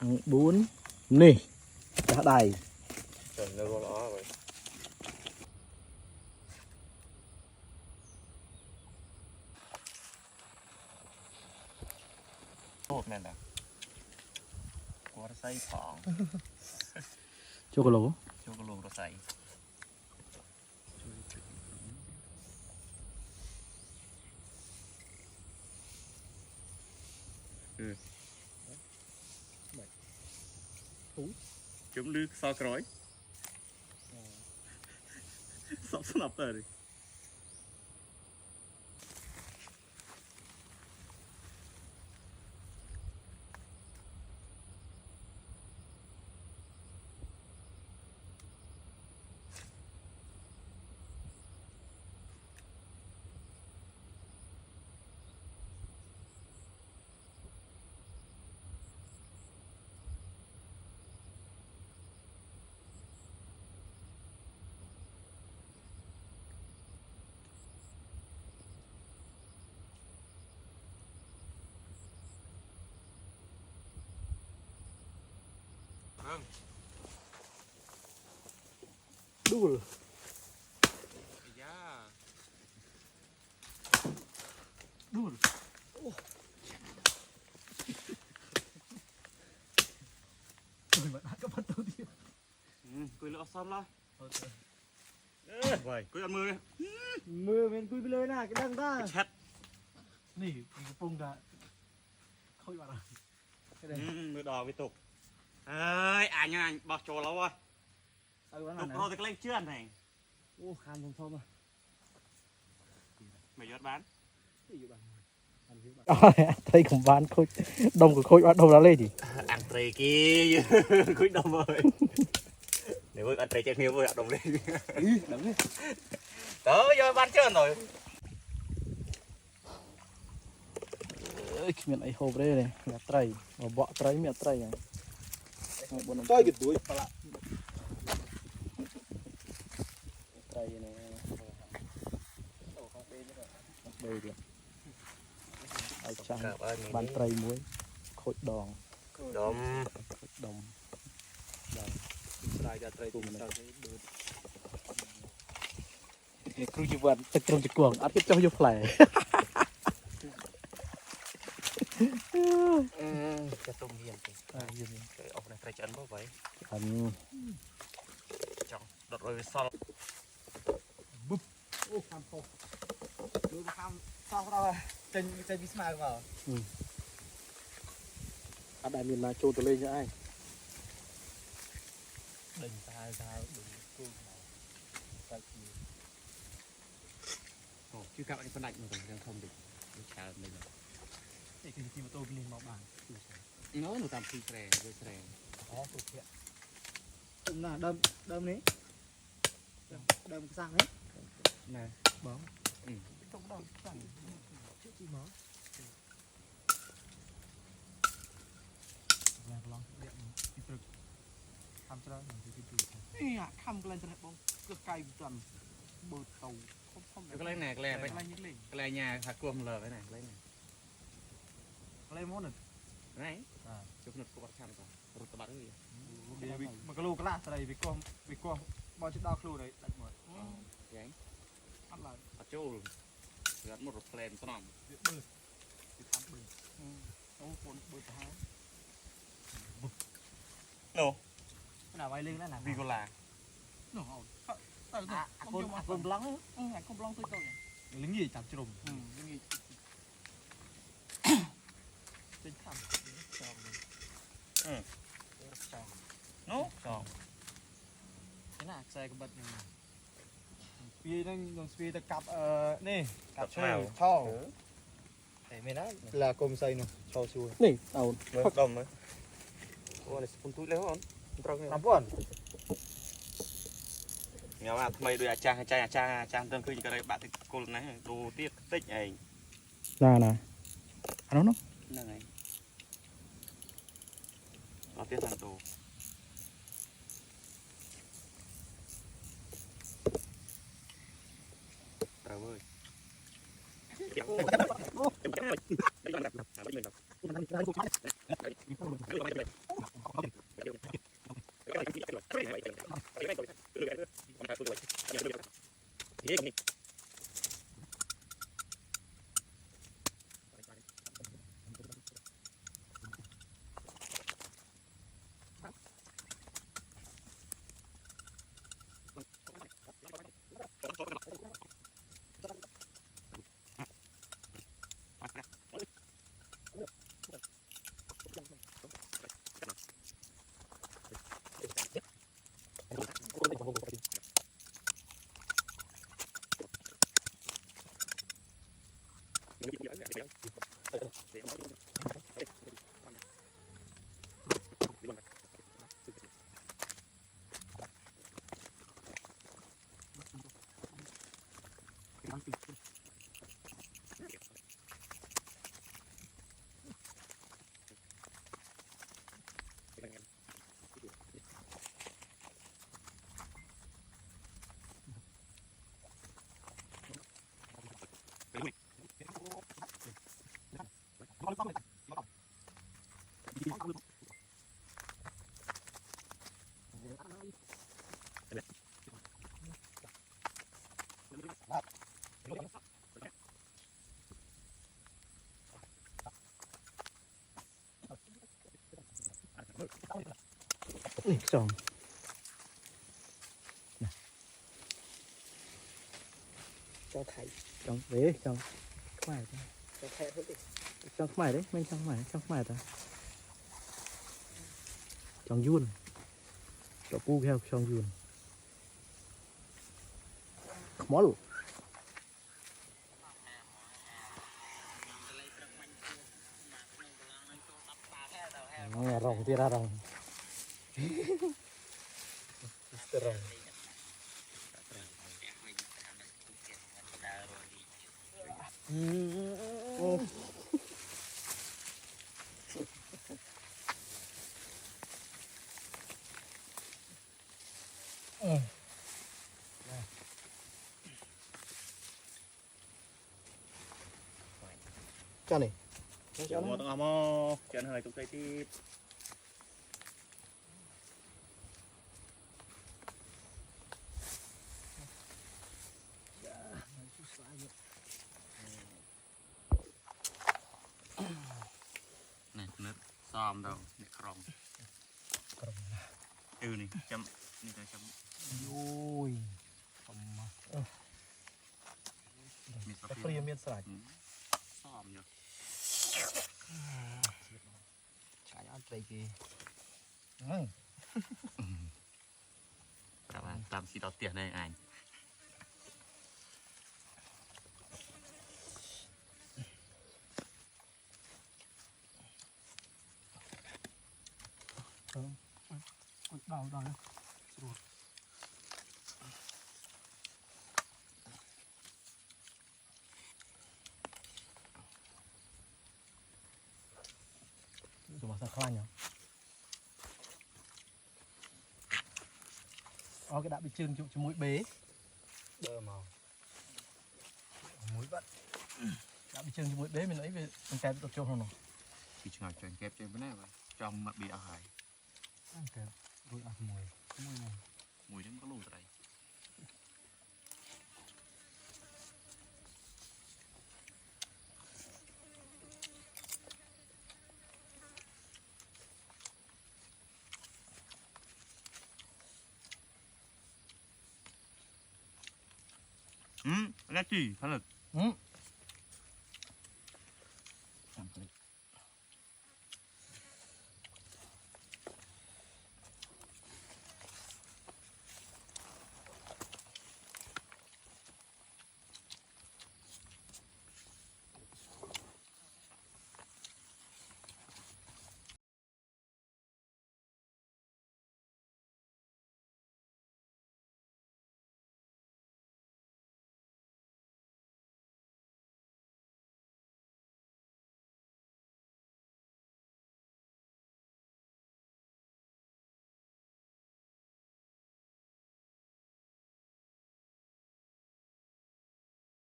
4 nè đã đầy Trần nó lo vậy. Một mẹ đã. Có nó xây phỏng. cho cái lỗ Cho cái luồng nó xây. Ừ. Chấm lư sao cõi. Sắp snap rồi. Vâng. đu Yeah. đu mà đã các bạn đầu tiên Cười lọ xong lo. Vậy, cười ăn mưa đi. mưa bên cùi bên này cái đằng ta Chết. nỉ cái phông đã không bạn à cái này Mưa đỏ với tục. Ơi, anh bỏ trò lâu rồi. sao bạn Tục này rồi thì lên chưa này. ô khan không xong rồi Mày giọt bán. thấy cũng bán khôi đông của khôi bắt đầu đã lên thì Ăn trề kia. Khối đông ơi. Nếu với ăn trề chắc nhiều với ăn đông lên. đúng đấy Tới rồi bán chưa rồi. miệng ấy hộp đây này mẹ trai mà bọ trai mẹ trai này Tôi cái túi phải trai này đây đi ai chăng bán trai muối khôi đòn Đom. đồng Sai ra trai cùng này. kêu như vậy tập trung chụp cuồng ăn cái cho vô phải Cái tôm hiền thì. Cái ốc này phải chấn bao vậy. ăn Trong đợt rồi sau. Ô kham khô. Đưa mà kham sao đâu trên Bismarck vào. ăn đại miền nào trôn từ lên cho ai Đỉnh sai sao đỉnh cô nào. Ồ, chứ các bạn phân lạnh mà còn không được. Chả mình. Để cái gì mà tôi lên màu bảng. Nó tạm phi sè, với sè. Đó tôi thiện. Đâm là đâm đâm đấy. Đâm cái sang đấy. Nè. Bóng. Ừ. Không đâm sang trước chi máu. Là lòng điện thì trực. Tham gia mình thì trực. Ý à khăm lên trên bông cứ cay toàn bờ tàu không Cái lấy nè, cái lè vậy. Cái lè nhà hạt cuồng lờ cái này, lấy này. Lấy món này. Này. À. Chụp nụt của bác chăm cả. Rụt tao bắt cái gì. Mà cái lô cái lạ đây vì con bao nhiêu đau lô đấy đặt mọi. Vậy. Ăn lại. Bắt chỗ. Gắn một plan xong. Bơi. Thì thăm bơi. Ông cuốn bơi cả hai. Nô. Cái nào bay lên đó là Vì con là. nó con lăng á. con long tôi tôi Lính gì chặt chùm. trên khăm Nô. Xong. Cái nào xe cái bật này. Vì đang dùng speed ta cặp nè, cặp Cặp mèo. cho. Để mình á là cùng xây nè, cho xuôi. nỉ tàu Mới đom mới. Ủa này phun túi léo không? Làm buồn. Nghèo à, thay đôi cha tương cứ như cái đây bạn thì cô này đồ tiết tích này. nè nè ăn nó Nè này. Nó tiết thằng đồ. Trời ơi. Nè xong. cho thầy Xong đấy, xong. Mày ta. cho thầy thôi đi Xong mày đấy, mình xong mày ta. Xong yun. Cho pu theo xong yun. Mó luôn. Nghe rồng tia ra rồng. Rồng. Cho này. Chọn một tông mò chọn hơi tụi tay tiếp. Này nước xòm đâu, để còng. Ừ này chấm, này là chấm. Ôi. Cái phim miên sạch. Xòm nhở. Chả ăn tay kì. Các bạn làm gì đó tiền đây anh. Đau đau. Cuma saklanya. Cái đã bị trơn cho mũi bế. đơ màu Mũi bắt. Đã bị trơn cho mũi bế mình lấy về mình kẹp được cho nó. Thì chừng nào cho anh kẹp trên bên này vậy. Trong mặt bị ảo hải. Kẹp. Mũi ăn mùi. Mũi này. Mùi đến có lùi tại đây. Nó chỉ, thật lực.